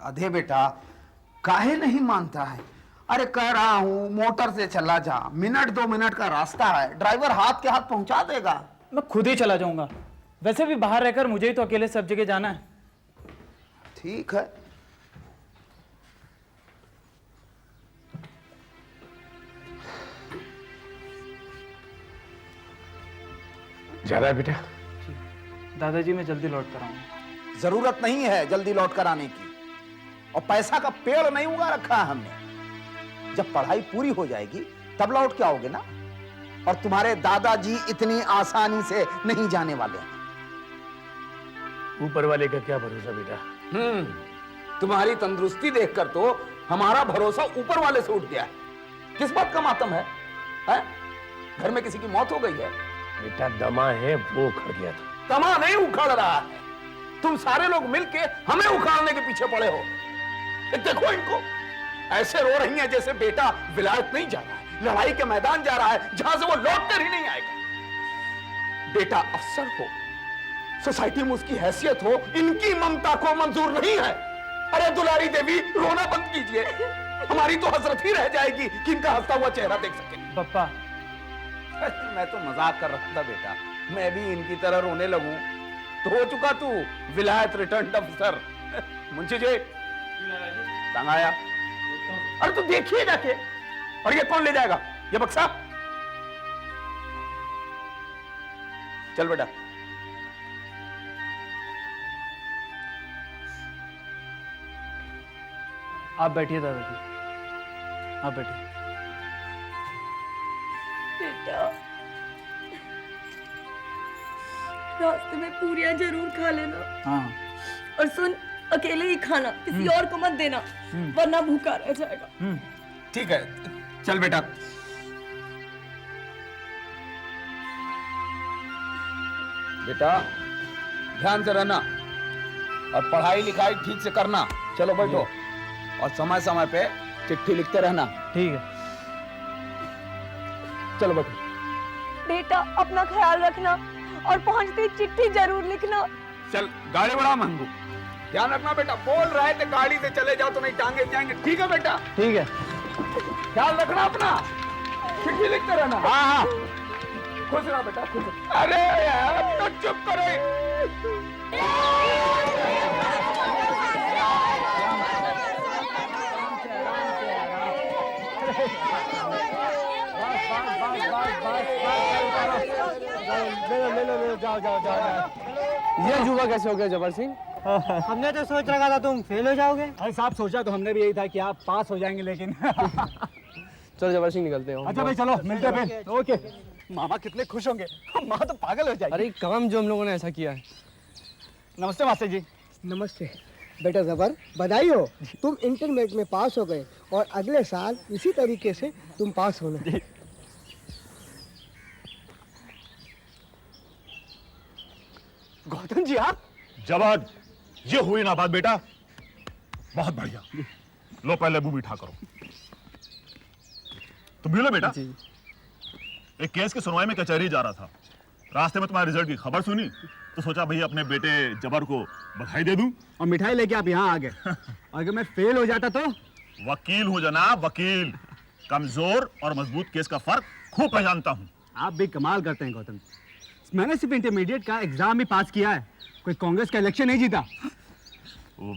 राधे बेटा, काहे नहीं मानता है? अरे कह रहा हूं मोटर से चला जा, मिनट 2 मिनट का रास्ता है, ड्राइवर हाथ के हाथ पहुंचा देगा। मैं खुद ही चला जाऊंगा, वैसे भी बाहर रहकर मुझे ही तो अकेले सब जगह जाना है। ठीक है। जा रहा है बेटा? दादाजी मैं जल्दी लौट कर आऊंगा। जरूरत नहीं है जल्दी लौट कर आने की, और पैसा का पेड़ नहीं उगा रखा है हमने। जब पढ़ाई पूरी हो जाएगी तब लौट के आओगे ना, और तुम्हारे दादाजी इतनी आसानी से नहीं जाने वाले हैं। ऊपर वाले का क्या भरोसा बेटा? तुम्हारी तंदुरुस्ती देखकर तो हमारा भरोसा ऊपर वाले से उठ गया है। किस बात का मातम है? घर में किसी की मौत हो गई है? बेटा दमा है वो उखड़ गया था। तमा नहीं उखड़ रहा है, तुम सारे लोग मिलके हमें उखाड़ने के पीछे पड़े हो। देखो इनको, ऐसे रो रही हैं जैसे बेटा विलायत नहीं जा रहा है, लड़ाई के मैदान जा रहा है जहां से वो लौट कर ही नहीं आएगा। बेटा अफसर हो, सोसाइटी में उसकी हैसियत हो, इनकी ममता को मंजूर नहीं है। अरे दुलारी देवी, रोना बंद कीजिए, हमारी तो हसरत ही रह जाएगी कि इनका हंसता हुआ चेहरा देख सके। पप्पा मैं तो मजाक कर रहा था बेटा, मैं भी इनकी तरह रोने लगूं तो हो चुका तू विलायत रिटर्न अफसर। मुंशी जी तंग आया। अरे तू देखिए जाके, और ये कौन ले जाएगा ये बक्सा? चल बेटा। आप बैठिए दादाजी, आप बैठिए। बेटा रास्ते में पूरियां जरूर खा लेना। हाँ। और सुन, अकेले ही खाना, किसी और को मत देना, वरना भूखा रह जाएगा। ठीक है, चल बेटा। बेटा ध्यान से रहना और पढ़ाई लिखाई ठीक से करना। चलो बैठो, और समय समय पे चिट्ठी लिखते रहना। ठीक है। चलो बैठो। बेटा अपना ख्याल रखना, और पहुंचते ही चिट्ठी जरूर लिखना। चल, गाड़ी बड़ा मंगू, ध्यान रखना बेटा। बोल रहे थे गाड़ी से चले जाओ तो नहीं टांगे जाएंगे। ठीक है बेटा? ठीक है। ख्याल रखना अपना, चिट्ठी लिखते रहना। हाँ हाँ, खुश रहो बेटा, खुश रहो। अरे यार तो चुप करे। ले लो, जाओ। ये जुआ कैसे हो गया जबर सिंह? हमने तो सोच रखा था तुम फेल हो जाओगे। अरे साहब, सोचा तो हमने भी यही था कि आप पास हो जाएंगे, लेकिन चलो जबर सिंह निकलते हैं। अच्छा भाई चलो, मिलते हैं फिर। ओके। मामा कितने खुश होंगे, माँ तो पागल हो जाएगी। अरे काम जो हम लोगों ने ऐसा किया है। नमस्ते मास्टर जी। नमस्ते बेटा जबर, बधाई हो, तुम इंटरमीडिएट में पास हो गए, और अगले साल इसी तरीके से तुम पास होना। गौतम जी आप? जवाब, ये हुई ना बात बेटा। बहुत बढ़िया, लो पहले मुंह मीठा करो। तुम भी लो बेटा। एक केस की सुनवाई में कचहरी जा रहा था, रास्ते में तुम्हारे रिजल्ट की खबर सुनी तो सोचा भैया अपने बेटे जबर को बधाई दे दूं। और मिठाई लेके आप यहाँ आ गए। अगर मैं फेल हो जाता तो? वकील हूं जनाब, वकील। कमजोर और मजबूत केस का फर्क खूब पहचानता हूं। आप भी कमाल करते हैं गौतम। मैंने सिर्फ इंटरमीडिएट का एग्जाम ही पास किया है, कोई कांग्रेस का इलेक्शन नहीं जीता।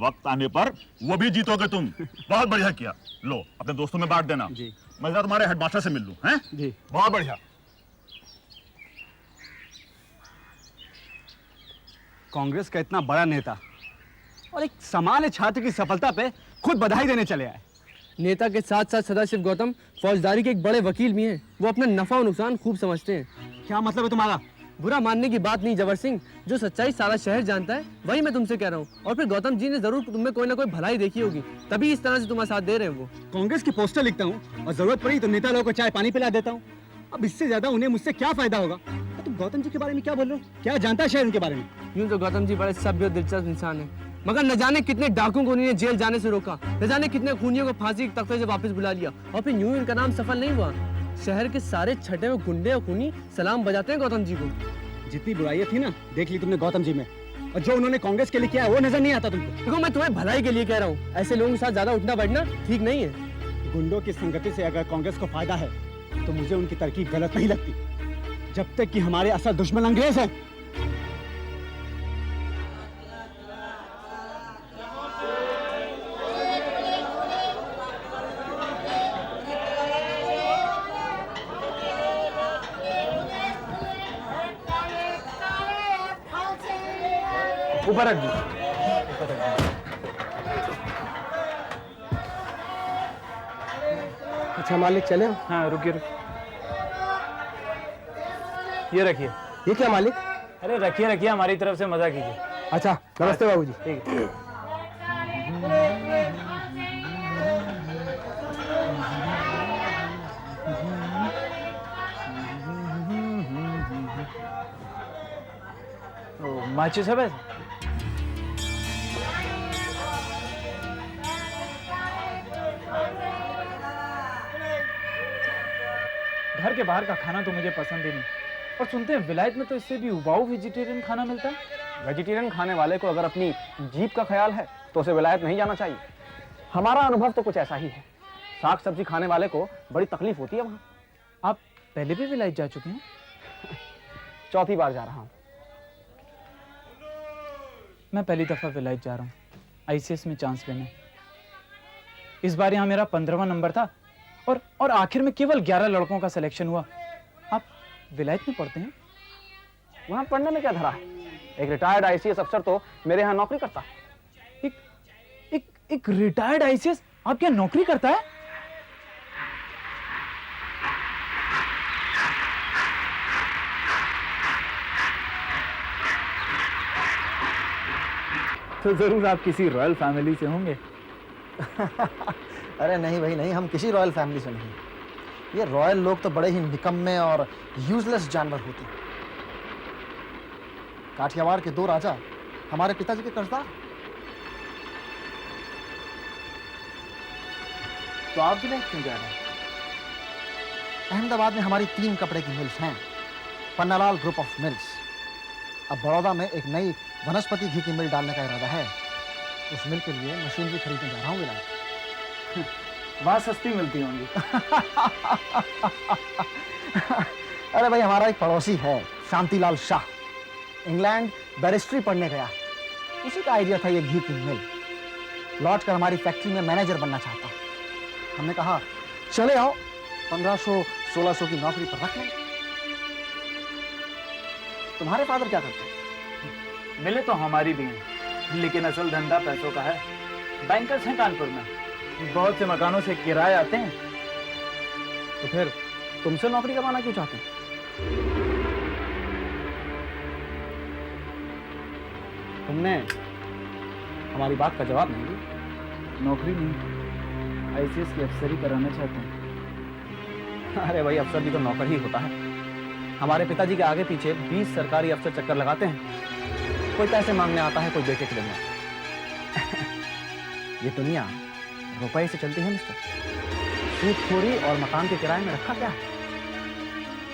वक्त आने पर वो भी जीतोगे तुम। बहुत बढ़िया किया, लो अपने दोस्तों में बांट देना। जी। मैं जरा तुम्हारे हेडमास्टर से मिल लूं। हैं? जी। बहुत बढ़िया। कांग्रेस का इतना बड़ा नेता और एक सामान्य छात्र की सफलता पे खुद बधाई देने चले आए। नेता के साथ साथ सदाशिव गौतम फौजदारी के एक बड़े वकील भी हैं। वो अपना नफा और नुकसान खूब समझते हैं। क्या मतलब है तुम्हारा? बुरा मानने की बात नहीं जबर सिंह, जो सच्चाई सारा शहर जानता है वही मैं तुमसे कह रहा हूँ। और फिर गौतम जी ने जरूर तुम्हें कोई ना कोई भलाई देखी होगी, तभी इस तरह से तुम्हारा साथ दे रहे हैं वो। कांग्रेस की पोस्टर लिखता हूँ और जरूरत पड़ी तो नेता लोगों को चाय पानी पिला देता हूँ। अब इससे ज्यादा उन्हें मुझसे क्या फायदा होगा? तुम गौतम जी के बारे में क्या बोल रहे हो? क्या जानता है शहर उनके बारे में? यूं तो गौतम जी बड़े सभ्य और दिलचस्प इंसान है, मगर न जाने कितने डाकुओं को उन्होंने जेल जाने से रोका, न जाने कितने खूनियों को फांसी के तख्ते से वापस बुला लिया, और फिर यूं इनका नाम सफल नहीं हुआ। शहर के सारे छठे में गुंडे और खूनी सलाम बजाते हैं गौतम जी को। जितनी बुराइयां थी ना, देख ली तुमने गौतम जी में। और जो उन्होंने कांग्रेस के लिए किया है वो नजर नहीं आता तुमको? देखो मैं तुम्हें भलाई के लिए कह रहा हूँ, ऐसे लोगों के साथ ज्यादा उठना बैठना ठीक नहीं है। गुंडों की संगति से अगर कांग्रेस को फायदा है तो मुझे उनकी तरकीब गलत नहीं लगती, जब तक कि हमारे असल दुश्मन अंग्रेज हैं। ऊपर रख दी। अच्छा मालिक चले हम? हाँ रुकिए रुकिए, ये रखिए। ये क्या मालिक? अरे रखिए रखिए, हमारी तरफ से मजा कीजिए। अच्छा नमस्ते बाबूजी। ठीक है। माचिस है बस। घर के बाहर का खाना तो मुझे पसंद ही नहीं, और सुनते हैं विलायत में तो इससे भी उबाऊ वेजिटेरियन खाना मिलता है। वेजिटेरियन खाने वाले को अगर अपनी जीभ का ख्याल है तो उसे विलायत नहीं जाना चाहिए। हमारा अनुभव तो कुछ ऐसा ही है। साग सब्जी खाने वाले को बड़ी तकलीफ होती है वहाँ। आप पहले भी विलायत जा चुके हैं? चौथी बार जा रहा हूँ। मैं पहली दफा विलायत जा रहा हूँ आईसीएस में चांस लेने। इस बार यहाँ मेरा 15वां नंबर था और आखिर में केवल 11 लड़कों का सिलेक्शन हुआ। आप विलायत में पढ़ते हैं? वहाँ पढ़ने में क्या धरा है? एक रिटायर्ड आईसीएस अफसर तो मेरे यहाँ नौकरी करता है। एक रिटायर्ड आईसीएस आपके यहाँ नौकरी करता है? तो जरूर आप किसी रॉयल फैमिली से होंगे। अरे नहीं भाई नहीं, हम किसी रॉयल फैमिली से नहीं। ये रॉयल लोग तो बड़े ही निकम्मे और यूजलेस जानवर होते हैं। काठियावाड़ के 2 राजा हमारे पिताजी के कर्जदार। तो आप विलायत क्यों जा रहे हैं? अहमदाबाद में हमारी 3 कपड़े की मिल्स हैं, पन्नालाल ग्रुप ऑफ मिल्स। अब बड़ौदा में एक नई वनस्पति घी की मिल डालने का इरादा है। उस मिल के लिए मशीनरी खरीदने जा रहा हूँ विलायत। वहां सस्ती मिलती होंगी। अरे भाई हमारा एक पड़ोसी है शांतिलाल शाह, इंग्लैंड बैरिस्ट्री पढ़ने गया। उसी का आइडिया था ये घी की मिल। लौट कर हमारी फैक्ट्री में मैनेजर बनना चाहता। हमने कहा चले आओ, 1500-1600 की नौकरी पर रख लें। तुम्हारे फादर क्या करते हैं? मिले तो हमारी भी हैं, लेकिन असल धंधा पैसों का है। बैंकर्स हैं कानपुर में, बहुत से मकानों से किराए आते हैं। तो फिर तुमसे नौकरी करवाना क्यों चाहते हैं? तुमने हमारी बात का जवाब नहीं दिया। नौकरी नहीं, आईसीएस की अफसरी कराना चाहते हैं। अरे भाई अफसर भी तो नौकर ही होता है। हमारे पिताजी के आगे पीछे 20 सरकारी अफसर चक्कर लगाते हैं। कोई पैसे मांगने आता है, कोई बेटे के लिए। ये दुनिया रुपए से चलती है मिस्टर। सूदखोरी और मकान के किराए में रखा क्या है?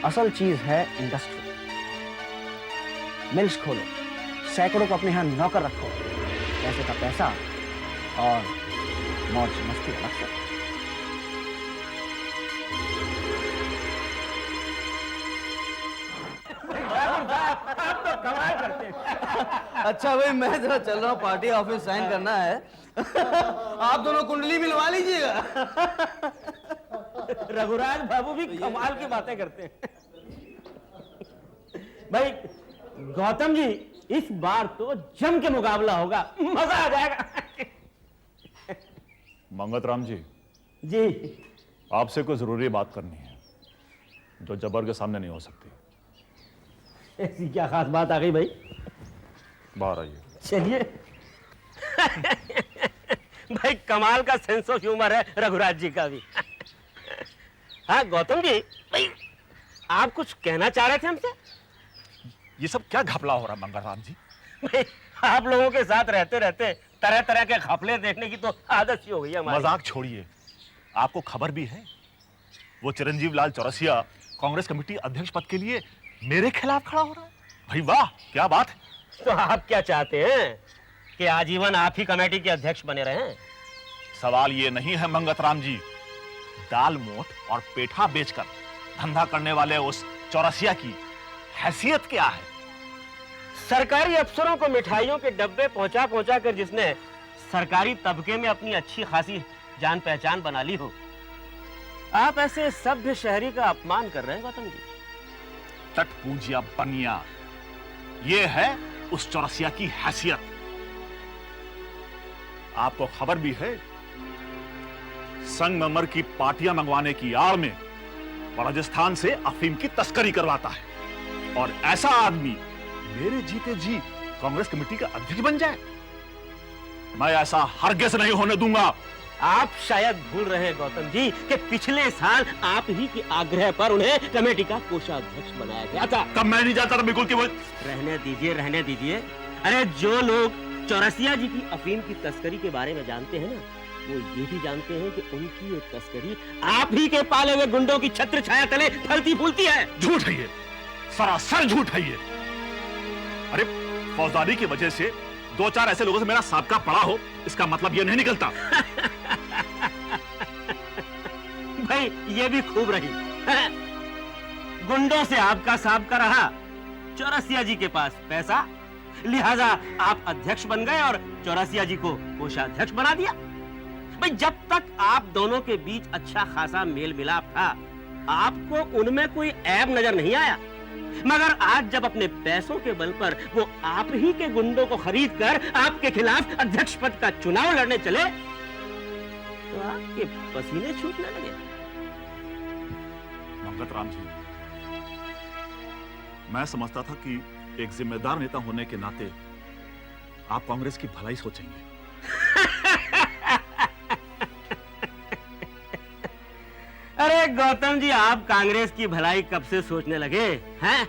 असल चीज है इंडस्ट्री। मिल्स खोलो, सैकड़ों को अपने यहां नौकर रखो, पैसे का पैसा और मौज मस्ती अलग से। अच्छा भाई मैं जरा चल रहा हूँ, पार्टी ऑफिस साइन करना है। आप दोनों कुंडली मिलवा लीजिएगा। रघुराज बाबू भी कमाल की बातें करते हैं। भाई गौतम जी, इस बार तो जम के मुकाबला होगा, मजा आ जाएगा। मंगतराम जी, जी आपसे कोई जरूरी बात करनी है जो जबर के सामने नहीं हो सकती। ऐसी क्या खास बात आ गई भाई? बाहर आइए। चलिए। भाई कमाल का सेंस ऑफ ह्यूमर है रघुराज जी का भी। हाँ गौतम जी, भाई आप कुछ कहना चाह रहे थे हमसे? ये सब क्या घपला हो रहा है मंगतराम जी? भाई आप लोगों के साथ रहते रहते तरह तरह के घपले देखने की तो आदत सी हो गई है हमारी। मजाक छोड़िए, आपको खबर भी है वो चिरंजीव लाल चौरसिया कांग्रेस कमेटी अध्यक्ष पद के लिए मेरे खिलाफ खड़ा हो रहा है। भाई वाह, क्या बात है। तो आप क्या चाहते हैं कि आजीवन आप ही कमेटी के अध्यक्ष बने रहें? सवाल ये नहीं है मंगतराम जी, दाल मोठ और पेठा बेचकर धंधा करने वाले उस चौरसिया की हैसियत क्या है? सरकारी अफसरों को मिठाइयों के डब्बे पहुंचा पहुंचा कर जिसने सरकारी तबके में अपनी अच्छी खासी जान पहचान बना ली हो, आप ऐसे सभ्य शहरी का अपमान कर रहे हैं गौतम जी। टटपूंजिया बनिया, ये है उस चौरसिया की हैसियत। आपको खबर भी है, संगमरमर की पार्टियां मंगवाने की आड़ में राजस्थान से अफीम की तस्करी करवाता है, और ऐसा आदमी मेरे जीते जी कांग्रेस कमेटी का अध्यक्ष बन जाए, मैं ऐसा हरगिज़ नहीं होने दूंगा। आप शायद भूल रहे हैं गौतम जी कि पिछले साल आप ही के आग्रह पर उन्हें कमेटी का कोषाध्यक्ष बनाया गया था। तब मैं नहीं जाता था बिल्कुल कि वो। रहने दीजिए, रहने दीजिए। अरे जो लोग चौरसिया जी की अफीम की तस्करी के बारे में जानते हैं ना, वो ये भी जानते हैं कि उनकी ये तस्करी आप ही के पाले हुए गुंडों की छत्र छाया तले फलती फूलती है। झूठ है ये, सरासर झूठ है ये। अरे फौजदारी की वजह से दो चार ऐसे लोगों से मेरा साबका पड़ा हो, इसका मतलब ये नहीं निकलता। भाई ये भी खूब रही, गुंडों से आपका साबका रहा, चौरसिया जी के पास पैसा, लिहाजा आप अध्यक्ष बन गए और चौरसिया जी को कोषाध्यक्ष बना दिया। भाई जब तक आप दोनों के बीच अच्छा खासा मेल मिलाप था, आपको उनमें कोई ऐब नजर नहीं आया, मगर आज जब अपने पैसों के बल पर वो आप ही के गुंडों को खरीद कर आपके खिलाफ अध्यक्ष पद का चुनाव लड़ने चले, तो आपके पसीने छूटने लगे। मंगतराम जी, मैं समझता था कि एक जिम्मेदार नेता होने के नाते आप कांग्रेस की भलाई सोचेंगे। अरे गौतम जी, आप कांग्रेस की भलाई कब से सोचने लगे हैं?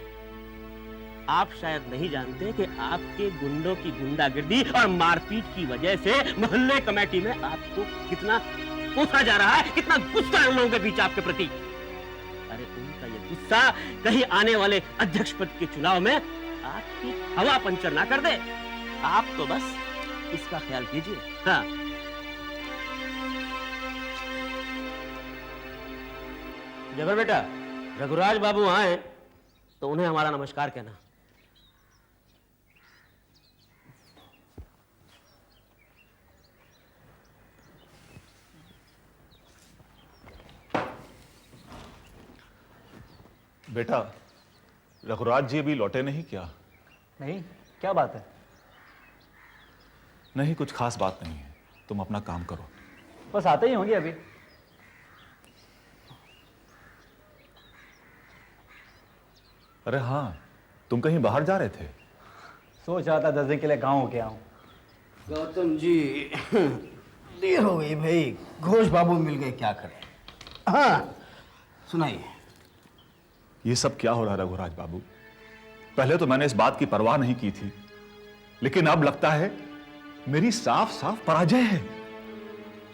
आप शायद नहीं जानते कि आपके गुंडों की गुंडागिर्दी और मारपीट की वजह से मोहल्ले कमेटी में आपको कितना कोसा जा रहा है, कितना गुस्सा है उन लोगों के बीच आपके प्रति। अरे उनका ये गुस्सा कहीं आने वाले अध्यक्ष पद के चुनाव में आपकी हवा पंचर ना कर दे। आप तो बस इसका ख्याल कीजिए। हाँ, जबर बेटा, रघुराज बाबू आए तो उन्हें हमारा नमस्कार कहना। बेटा, रघुराज जी अभी लौटे नहीं क्या? नहीं, क्या बात है? नहीं, कुछ खास बात नहीं है, तुम अपना काम करो। बस आते ही होंगे अभी। अरे हाँ, तुम कहीं बाहर जा रहे थे? सोच रहा था 10 दिन के लिए गाँव होके आऊं। गौतम जी, देर हो गई भाई, घोष बाबू मिल गए, क्या करें। हाँ सुनाइए। ये सब क्या हो रहा है रघुराज बाबू? पहले तो मैंने इस बात की परवाह नहीं की थी, लेकिन अब लगता है मेरी साफ साफ पराजय है।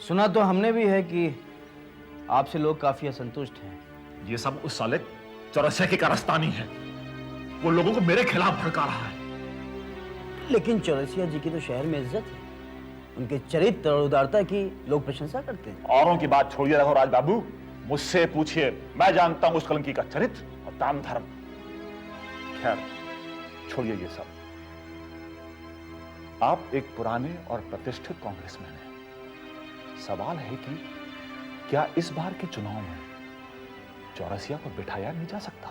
सुना तो हमने भी है कि आपसे लोग काफी असंतुष्ट हैं। ये सब उस साले चौरसिया की कारस्तानी है, वो लोगों को मेरे खिलाफ भड़का रहा है। लेकिन चौरसिया जी की तो शहर में इज्जत है, उनके चरित्र और उदारता की लोग प्रशंसा करते हैं। औरों की बात छोड़िए रघुराज बाबू, मुझसे पूछिए, मैं जानता हूं उस कलंकी का चरित्र और दान धर्म। खैर छोड़िए ये सब। आप एक पुराने और प्रतिष्ठित कांग्रेसमैन हैं। सवाल है कि क्या इस बार के चुनाव में चौरसिया को बिठाया नहीं जा सकता?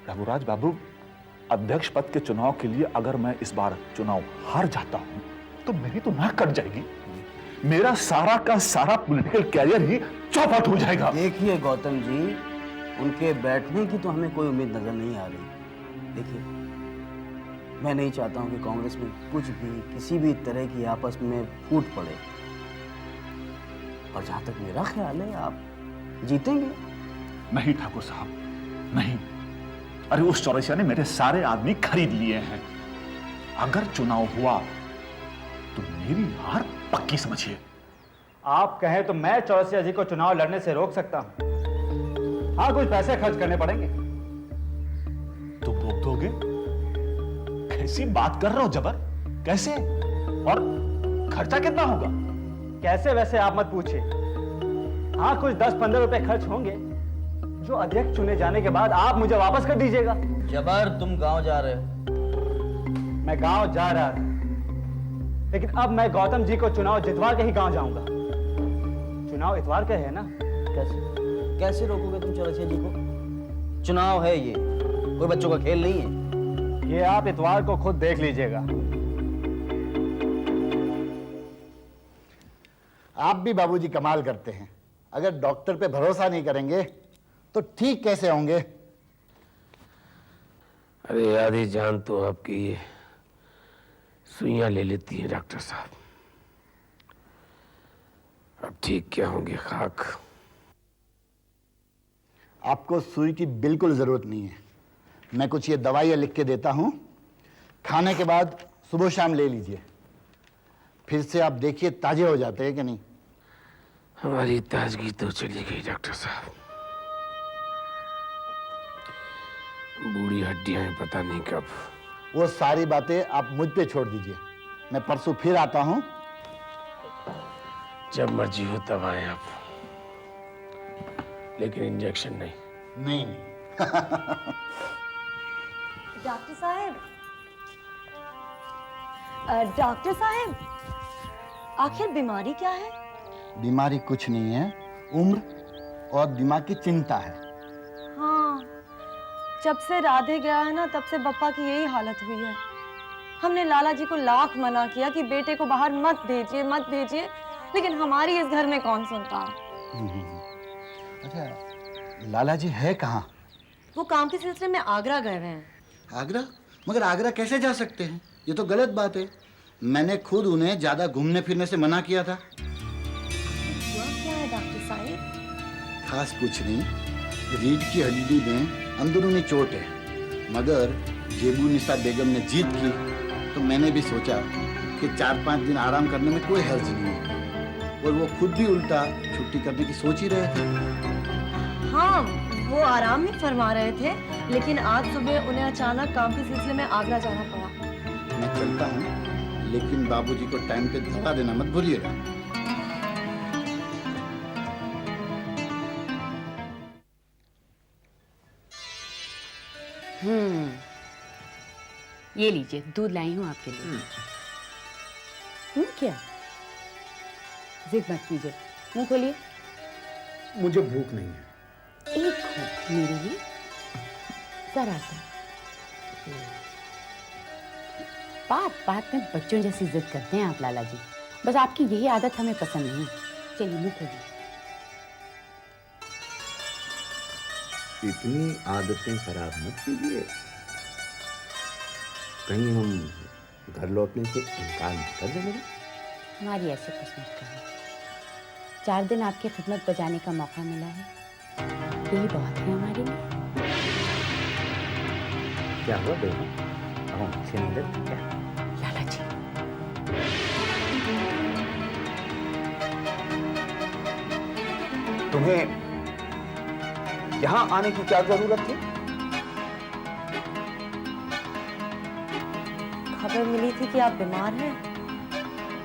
रघुराज बाबू, अध्यक्ष पद के चुनाव के लिए अगर मैं इस बार चुनाव हार जाता हूं तो मेरी तो नाक कट जाएगी, मेरा सारा का सारा पॉलिटिकल कैरियर ही चौपट हो जाएगा। देखिए गौतम जी, उनके बैठने की तो हमें कोई उम्मीद नजर नहीं आ रही। देखिए, मैं नहीं चाहता हूं कि कांग्रेस में कुछ भी किसी भी तरह की आपस में फूट पड़े, और जहां तक मेरा ख्याल है आप जीतेंगे। नहीं ठाकुर साहब, नहीं। अरे उस चौरसिया ने मेरे सारे आदमी खरीद लिए हैं। अगर चुनाव हुआ तो मेरी हार पक्की समझिए। आप कहें तो मैं चौरसिया जी को चुनाव लड़ने से रोक सकता हूं। हाँ, कुछ पैसे खर्च करने पड़ेंगे। तुम रोक दोगे? कैसी बात कर रहे हो जबर? कैसे? और खर्चा कितना होगा? कैसे वैसे आप मत पूछिए। हाँ, कुछ 10-15 रुपए खर्च होंगे जो अध्यक्ष चुने जाने के बाद आप मुझे वापस कर दीजिएगा। जबर, तुम गांव जा रहे हो? मैं गांव जा रहा था, लेकिन अब मैं गौतम जी को चुनाव जितवा के ही गांव जाऊंगा। चुनाव इतवार का है ना। कैसे कैसे रोकोगे तुम चौरसिया जी को? चुनाव है ये, कोई बच्चों का खेल नहीं है। ये आप इतवार को खुद देख लीजिएगा। आप भी बाबूजी कमाल करते हैं। अगर डॉक्टर पे भरोसा नहीं करेंगे तो ठीक कैसे होंगे? अरे आधी जान तो आपकी ये सुइयां ले लेती है डॉक्टर साहब। अब ठीक क्या होंगे खाक। आपको सुई की बिल्कुल जरूरत नहीं है। मैं कुछ ये दवाइयाँ लिख के देता हूँ, खाने के बाद सुबह शाम ले लीजिए। फिर से आप देखिए ताजे हो जाते हैं कि नहीं। हमारी ताजगी तो चली गई डॉक्टर साहब। बूढ़ी हड्डियां हैं, पता नहीं कब। वो सारी बातें आप मुझ पे छोड़ दीजिए। मैं परसों फिर आता हूँ। जब मर्जी हो तब आए आप, लेकिन इंजेक्शन नहीं। नहीं डॉक्टर साहब, डॉक्टर साहब, आखिर बीमारी क्या है? बीमारी कुछ नहीं है, उम्र और दिमाग की चिंता है। हाँ, जब से राधे गया है ना, तब से बप्पा की यही हालत हुई है। हमने लाला जी को लाख मना किया कि बेटे को बाहर मत भेजिए, मत भेजिए, लेकिन हमारी इस घर में कौन सुनता है। अच्छा, लाला जी है कहाँ? वो काम के सिलसिले में आगरा गए हुए हैं। आगरा? मगर आगरा कैसे जा सकते हैं? ये तो गलत बात है। मैंने खुद उन्हें ज्यादा घूमने फिरने से मना किया था। हुआ क्या है डॉक्टर साहब? खास कुछ नहीं, रीढ़ की हड्डी में अंदरूनी चोट है। मगर जेबू निसा बेगम ने जीत की तो मैंने भी सोचा कि 4-5 दिन आराम करने में कोई हर्ज नहीं है। और वो खुद भी उल्टा छुट्टी करने की सोच ही रहे थे। हाँ, वो आराम ही फरमा रहे थे, लेकिन आज सुबह उन्हें अचानक काम के सिलसिले में आगरा जाना पड़ा। मैं चलता हूँ, लेकिन बाबूजी को टाइम पे दवा देना मत भूलिएगा। ये लीजिए, दूध लाई हूँ आपके लिए। क्या? जिद मत कीजिए, मुंह खोलिए। मुझे भूख नहीं है। एक घूंट मेरे लिए, जरा सा। बात बात में बच्चों जैसी जिद करते हैं आप लाला जी। बस आपकी यही आदत हमें पसंद नहीं। चलिए मुंह खोलिए। इतनी आदतें खराब मत कीजिए, कहीं हम घर लौटने से इनकार नहीं कर देंगे। हमारी ऐसे कुछ मत करिए। 4 दिन आपकी खिदमत बजाने का मौका मिला है, यही बहुत है हमारे लिए। क्या हुआ बेटा? हम अच्छे नहीं लगते क्या? लाला जी, तुम्हें यहाँ आने की क्या जरूरत थी? खबर मिली थी कि आप बीमार हैं,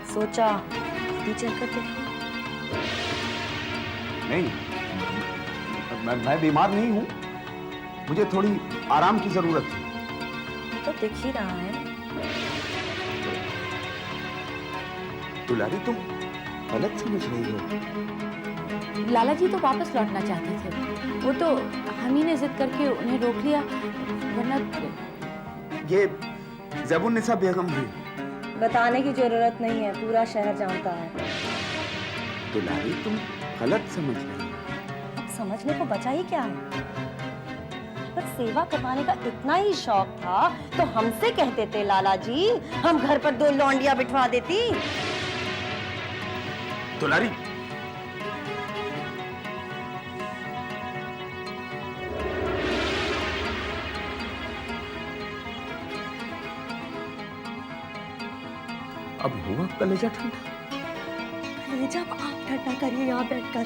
सोचा खुद ही चलकर देखूं। नहीं, मैं बीमार नहीं हूँ। मुझे थोड़ी आराम की जरूरत थी। तो दिख ही रहा है। दुलारी, तुम गलत समझ रही हो। लाला जी तो वापस लौटना चाहते थे, वो तो हम ही ने जिद करके उन्हें रोक लिया, वरना ये ज़ेबुन्निसा बेगम हुई। बताने की जरूरत नहीं है, पूरा शहर जानता है। दुलारी, तुम गलत समझ रही हो। अब समझने को बचा ही क्या है? पर सेवा करवाने का इतना ही शौक था तो हमसे कहते थे लाला जी, हम घर पर 2 लौंडियां बिठवा देती। दुलारी, अब हुआ कलेजा ठंडा। जब आप ठंडा करिए यहाँ बैठकर।